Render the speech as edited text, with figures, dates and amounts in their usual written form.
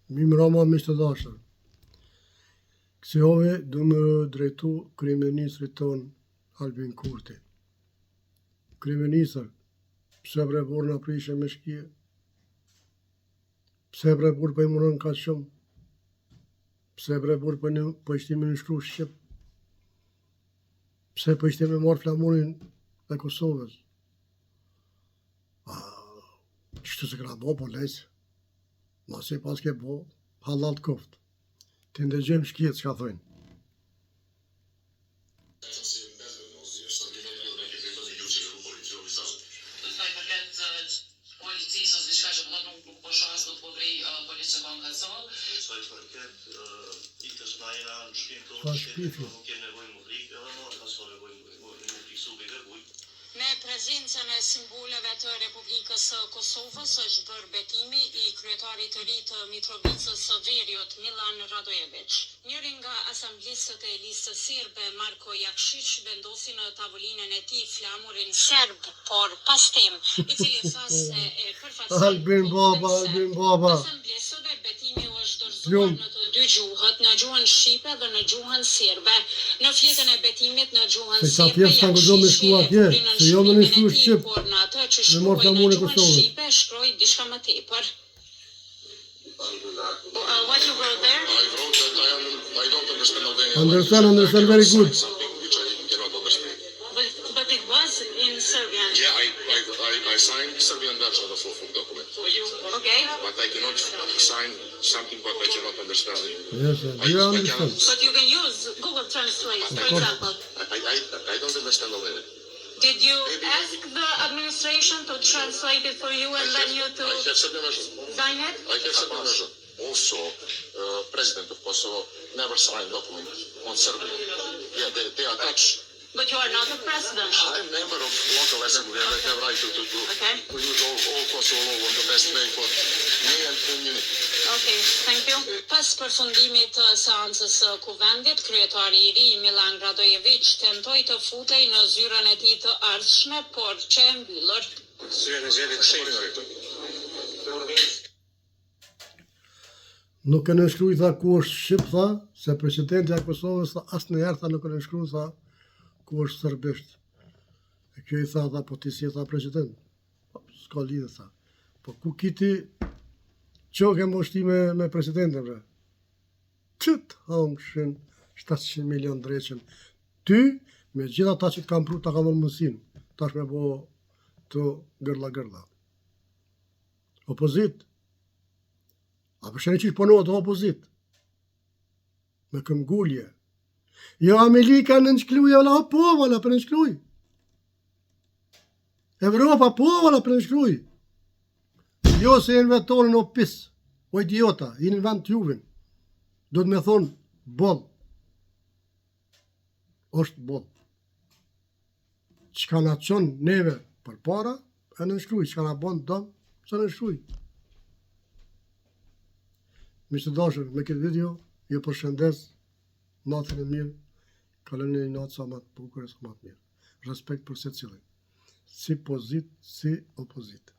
Mimrama me të dashur. Kësihove du më drejtu kryeministrit ton Albin Kurti. Kryeministër, pse bre burë në prishe me shkije? Pse bre burë për i mëron ka shumë? Pse bre burë për ishti me nështru Shqip? Pse për ishti me marë flamurin dhe Kosovës? Qështu se këna bo, po lejtë. Ma si pas ke bo, halal të koft. Të ndëgjëm shkjet që ka thojnë. Me prezencën e simboleve të Republikës së Kosovës është bërë betimi i kryetarit të ri të Mitrovicës së Veriut, Milan Radojević. Njëri nga asamblistët e listës serbe, Marko Jakšić, vendosi në tavolinën e tij flamurin serb, por pas tem, i cili tha se e përfaqëson Albin Baba. Asamblistëve betimi u është dorëzuar në të dy gjuhët, në gjuhën shqipe dhe në gjuhën serbe. Në fletën e betimit në gjuhën serbe, por në atë që shkruaj në gjuhën shqipe, shkroj diçka më tepër. What you wrote there? I wrote that I don't understand Albanian. Understand very good. Something which I cannot understand. But it was in Serbian. Yeah, I signed Serbian version of the full document. Okay. But I cannot sign something what I cannot understand. Yes, sir. Do you understand? But you can use Google Translate, for example. I don't understand Albanian. Did you ask the administration to translate it for you and then you to I have Serbian version. sign it? I have Serbian version. Also, President of Kosovo never signed document on Serbian. Yeah, they attach. But you are not the president. I'm member of local assembly and I have right to use all Kosovo law on the best way for me and community. Okay, thank you. Pas përfundimit të seancës së kuvendit, kryetari i ri Milan Radojević tentoi të futej në zyrën e tij të ardhshme, por që e mbyllur. Nuk e nënshkruj, tha, ku është Shqip, tha, se presidenti a Kosovës, tha, asë në herë, tha, nuk e nënshkruj, tha, ku është sërbisht. E kjo i tha, po ti si, tha, president. S'ka lidhe, tha. Po ku kiti, që ke moshti me presidentën, bre? Qëtë hangëshin 700 milion dreqen. Ty, me gjitha ta që të kam pru, ta kam mësin. Tash me bo të gërla. Opozit. A përshënë që shponohet të opozit. Me këmgullje. Jo, Amerika në nënshkluj, po, vala për nënshkluj. Evropa, po, vala për nënshkluj. Jo se jenë vetonin o pis, o idiota, jenë në vend të juvin. Do të me thonë, bod. Oshtë bod. Qka na qonë neve për para, e nënshkruj. Qka na bon dëmë, se nënshkruj. Mishtë dashër, me këtë video, ju përshëndes, natën e mirë, kalën e natë sa matë bukur e sa matë mirë. Respekt për se cilin. Si pozit, si opozit.